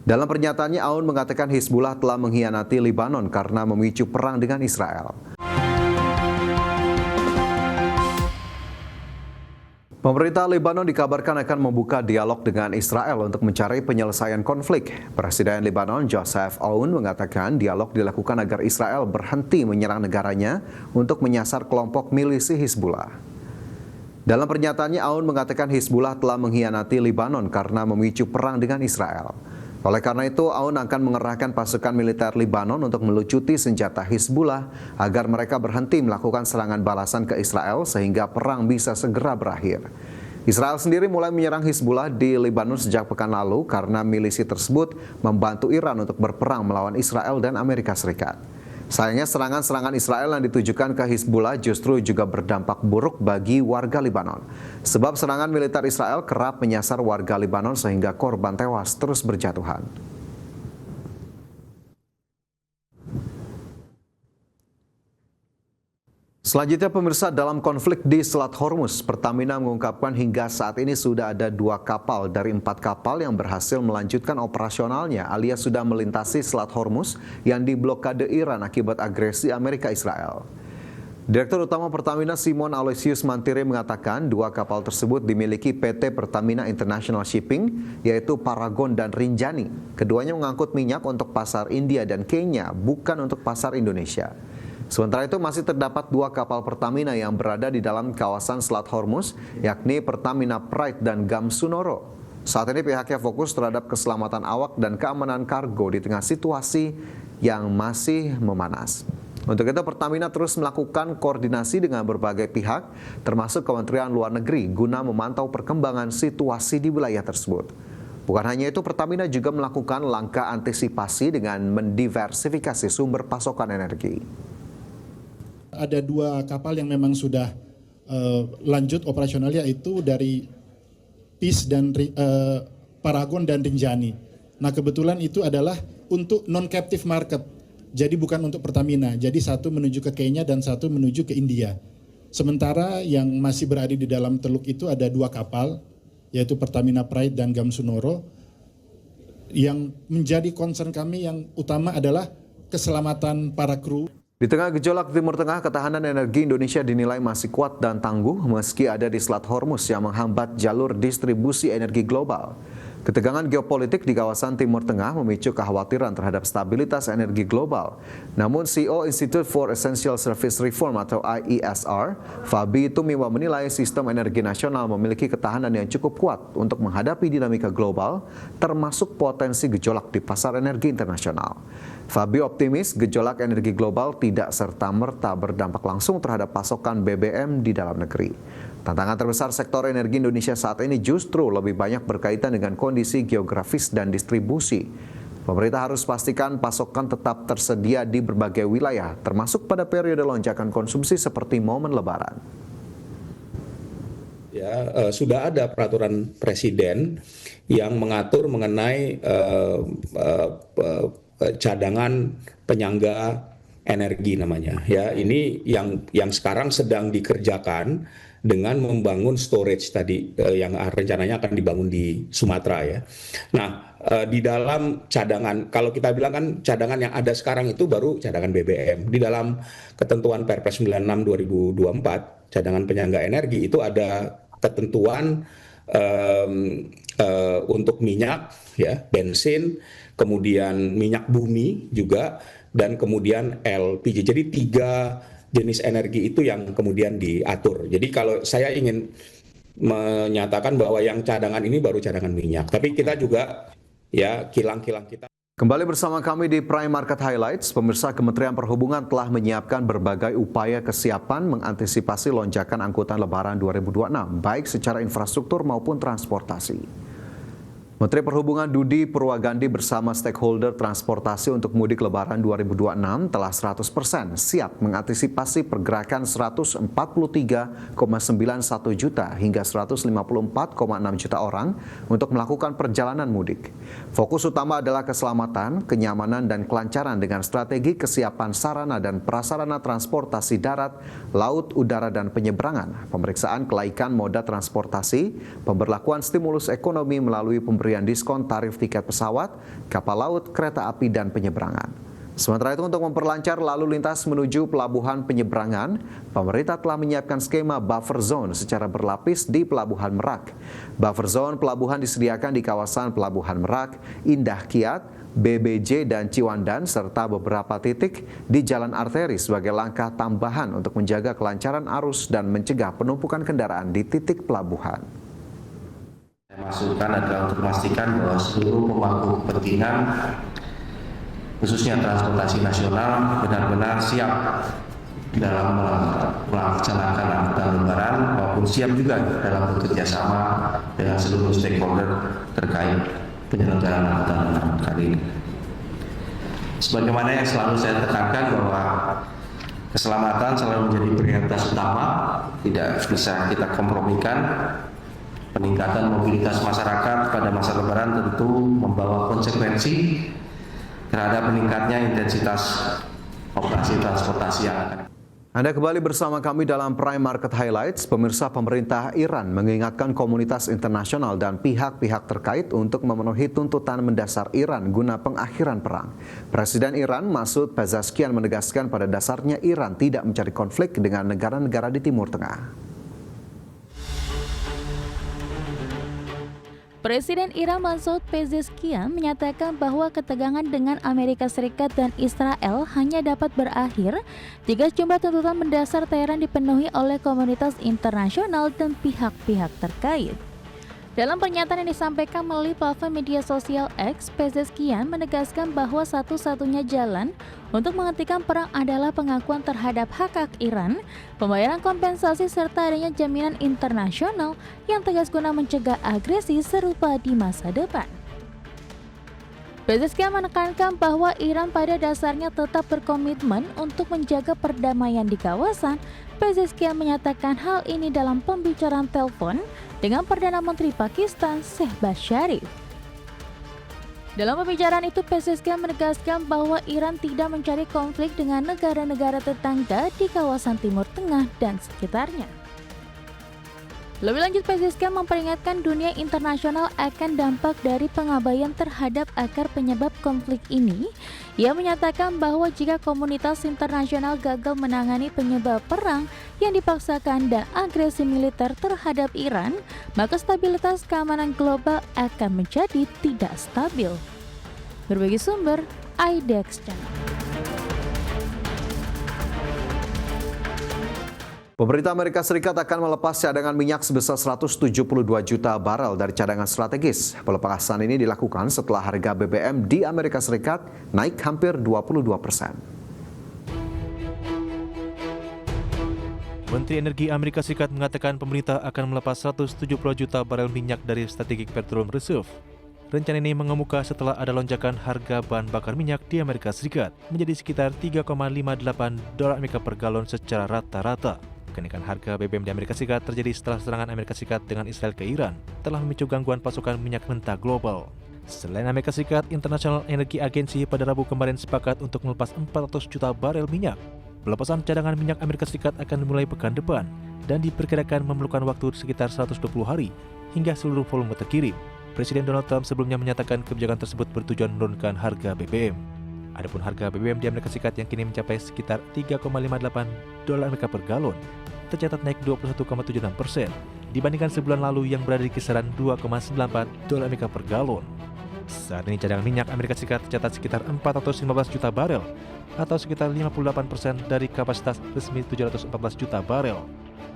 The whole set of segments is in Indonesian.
Dalam pernyataannya, Aoun mengatakan Hizbullah telah mengkhianati Lebanon karena memicu perang dengan Israel. Pemerintah Lebanon dikabarkan akan membuka dialog dengan Israel untuk mencari penyelesaian konflik. Presiden Lebanon Joseph Aoun mengatakan dialog dilakukan agar Israel berhenti menyerang negaranya untuk menyasar kelompok milisi Hizbullah. Dalam pernyataannya, Aoun mengatakan Hizbullah telah mengkhianati Lebanon karena memicu perang dengan Israel. Oleh karena itu, Aoun akan mengerahkan pasukan militer Lebanon untuk melucuti senjata Hizbullah agar mereka berhenti melakukan serangan balasan ke Israel sehingga perang bisa segera berakhir. Israel sendiri mulai menyerang Hizbullah di Lebanon sejak pekan lalu karena milisi tersebut membantu Iran untuk berperang melawan Israel dan Amerika Serikat. Sayangnya serangan-serangan Israel yang ditujukan ke Hizbullah justru juga berdampak buruk bagi warga Lebanon. Sebab serangan militer Israel kerap menyasar warga Lebanon sehingga korban tewas terus berjatuhan. Selanjutnya pemirsa, dalam konflik di Selat Hormuz, Pertamina mengungkapkan hingga saat ini sudah ada 2 kapal dari 4 kapal yang berhasil melanjutkan operasionalnya alias sudah melintasi Selat Hormuz yang diblokade Iran akibat agresi Amerika Israel. Direktur Utama Pertamina Simon Aloysius Mantire mengatakan 2 kapal tersebut dimiliki PT Pertamina International Shipping yaitu Paragon dan Rinjani. Keduanya mengangkut minyak untuk pasar India dan Kenya, bukan untuk pasar Indonesia. Sementara itu masih terdapat 2 kapal Pertamina yang berada di dalam kawasan Selat Hormuz, yakni Pertamina Pride dan Gamsunoro. Saat ini pihaknya fokus terhadap keselamatan awak dan keamanan kargo di tengah situasi yang masih memanas. Untuk itu Pertamina terus melakukan koordinasi dengan berbagai pihak, termasuk Kementerian Luar Negeri, guna memantau perkembangan situasi di wilayah tersebut. Bukan hanya itu, Pertamina juga melakukan langkah antisipasi dengan mendiversifikasi sumber pasokan energi. Ada 2 kapal yang memang sudah lanjut operasionalnya, yaitu dari PIS dan Paragon dan Rinjani. Nah kebetulan itu adalah untuk non-captive market, jadi bukan untuk Pertamina. Jadi satu menuju ke Kenya dan satu menuju ke India. Sementara yang masih berada di dalam teluk itu ada 2 kapal, yaitu Pertamina Pride dan Gamsunoro. Yang menjadi concern kami yang utama adalah keselamatan para kru. Di tengah gejolak Timur Tengah, ketahanan energi Indonesia dinilai masih kuat dan tangguh meski ada di Selat Hormuz yang menghambat jalur distribusi energi global. Ketegangan geopolitik di kawasan Timur Tengah memicu kekhawatiran terhadap stabilitas energi global. Namun CEO Institute for Essential Service Reform atau IESR, Fabi Tumiwa menilai sistem energi nasional memiliki ketahanan yang cukup kuat untuk menghadapi dinamika global, termasuk potensi gejolak di pasar energi internasional. Fabi optimis gejolak energi global tidak serta-merta berdampak langsung terhadap pasokan BBM di dalam negeri. Tantangan terbesar sektor energi Indonesia saat ini justru lebih banyak berkaitan dengan kondisi geografis dan distribusi. Pemerintah harus pastikan pasokan tetap tersedia di berbagai wilayah, termasuk pada periode lonjakan konsumsi seperti momen Lebaran. Ya, sudah ada peraturan presiden yang mengatur mengenai cadangan penyangga energi namanya. Ya, ini yang sekarang sedang dikerjakan dengan membangun storage tadi yang rencananya akan dibangun di Sumatera ya. Nah, di dalam cadangan, kalau kita bilang kan cadangan yang ada sekarang itu baru cadangan BBM. Di dalam ketentuan Perpres 96 2024, cadangan penyangga energi itu ada ketentuan untuk minyak ya, bensin, kemudian minyak bumi juga, dan kemudian LPG. Jadi 3 jenis energi itu yang kemudian diatur. Jadi kalau saya ingin menyatakan bahwa yang cadangan ini baru cadangan minyak, tapi kita juga ya kilang-kilang kita. Kembali bersama kami di Prime Market Highlights. Pemirsa, Kementerian Perhubungan telah menyiapkan berbagai upaya kesiapan mengantisipasi lonjakan angkutan Lebaran 2026, baik secara infrastruktur maupun transportasi. Menteri Perhubungan Dudi Purwagandi bersama stakeholder transportasi untuk mudik Lebaran 2026 telah 100% siap mengantisipasi pergerakan 143,91 juta hingga 154,6 juta orang untuk melakukan perjalanan mudik. Fokus utama adalah keselamatan, kenyamanan, dan kelancaran dengan strategi kesiapan sarana dan prasarana transportasi darat, laut, udara, dan penyeberangan, pemeriksaan kelaikan moda transportasi, pemberlakuan stimulus ekonomi melalui pemberian pemberian diskon tarif tiket pesawat, kapal laut, kereta api, dan penyeberangan. Sementara itu untuk memperlancar lalu lintas menuju pelabuhan penyeberangan, pemerintah telah menyiapkan skema buffer zone secara berlapis di Pelabuhan Merak. Buffer zone pelabuhan disediakan di kawasan Pelabuhan Merak, Indah Kiat, BBJ dan Ciwandan serta beberapa titik di jalan arteri sebagai langkah tambahan untuk menjaga kelancaran arus dan mencegah penumpukan kendaraan di titik pelabuhan. Saya maksudkan adalah untuk memastikan bahwa seluruh pemangku kepentingan khususnya transportasi nasional benar-benar siap dalam melaksanakan angkutan lebaran maupun siap juga dalam bekerja sama dengan seluruh stakeholder terkait penyelenggaraan angkutan lebaran kali ini. Sebagaimana yang selalu saya tekankan bahwa keselamatan selalu menjadi prioritas utama, tidak bisa kita kompromikan. Peningkatan mobilitas masyarakat pada masa lebaran tentu membawa konsekuensi terhadap meningkatnya intensitas operasi transportasi yang akan. Anda kembali bersama kami dalam Prime Market Highlights. Pemirsa, pemerintah Iran mengingatkan komunitas internasional dan pihak-pihak terkait untuk memenuhi tuntutan mendasar Iran guna pengakhiran perang. Presiden Iran Masoud Pezeshkian menegaskan pada dasarnya Iran tidak mencari konflik dengan negara-negara di Timur Tengah. Presiden Iran Masoud Pezeshkian menyatakan bahwa ketegangan dengan Amerika Serikat dan Israel hanya dapat berakhir jika sejumlah tuntutan mendasar Teheran dipenuhi oleh komunitas internasional dan pihak-pihak terkait. Dalam pernyataan yang disampaikan melalui platform media sosial X, Pezeshkian menegaskan bahwa satu-satunya jalan untuk menghentikan perang adalah pengakuan terhadap hak-hak Iran, pembayaran kompensasi serta adanya jaminan internasional yang tegas guna mencegah agresi serupa di masa depan. Pezeshkian menekankan bahwa Iran pada dasarnya tetap berkomitmen untuk menjaga perdamaian di kawasan. Pezeshkian menyatakan hal ini dalam pembicaraan telepon dengan Perdana Menteri Pakistan Shehbaz Sharif. Dalam pembicaraan itu, Pezeshkian menegaskan bahwa Iran tidak mencari konflik dengan negara-negara tetangga di kawasan Timur Tengah dan sekitarnya. Lebih lanjut, Pezeshkian memperingatkan dunia internasional akan dampak dari pengabaian terhadap akar penyebab konflik ini. Ia menyatakan bahwa jika komunitas internasional gagal menangani penyebab perang yang dipaksakan dan agresi militer terhadap Iran, maka stabilitas keamanan global akan menjadi tidak stabil. Berbagi sumber, IDX Channel. Pemerintah Amerika Serikat akan melepas cadangan minyak sebesar 172 juta barel dari cadangan strategis. Pelepasan ini dilakukan setelah harga BBM di Amerika Serikat naik hampir 22%. Menteri Energi Amerika Serikat mengatakan pemerintah akan melepas 170 juta barel minyak dari Strategic Petroleum Reserve. Rencana ini mengemuka setelah ada lonjakan harga bahan bakar minyak di Amerika Serikat menjadi sekitar $3,58 per galon secara rata-rata. Kenaikan harga BBM di Amerika Serikat terjadi setelah serangan Amerika Serikat dengan Israel ke Iran telah memicu gangguan pasokan minyak mentah global. Selain Amerika Serikat, International Energy Agency pada Rabu kemarin sepakat untuk melepas 400 juta barel minyak. Pelepasan cadangan minyak Amerika Serikat akan dimulai pekan depan dan diperkirakan memerlukan waktu sekitar 120 hari hingga seluruh volume terkirim. Presiden Donald Trump sebelumnya menyatakan kebijakan tersebut bertujuan menurunkan harga BBM. Adapun harga BBM di Amerika Serikat yang kini mencapai sekitar $3,58 per galon tercatat naik 21,76% dibandingkan sebulan lalu yang berada di kisaran $2,94 per galon. Saat ini cadangan minyak Amerika Serikat tercatat sekitar 415 juta barel atau sekitar 58% dari kapasitas resmi 714 juta barel.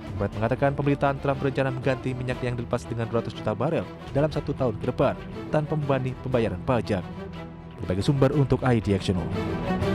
Pembuat mengatakan pemerintahan Trump berencana mengganti minyak yang dilepas dengan 200 juta barel dalam 1 tahun ke depan tanpa membebani pembayaran pajak. Berbagai sumber untuk IDX Channel.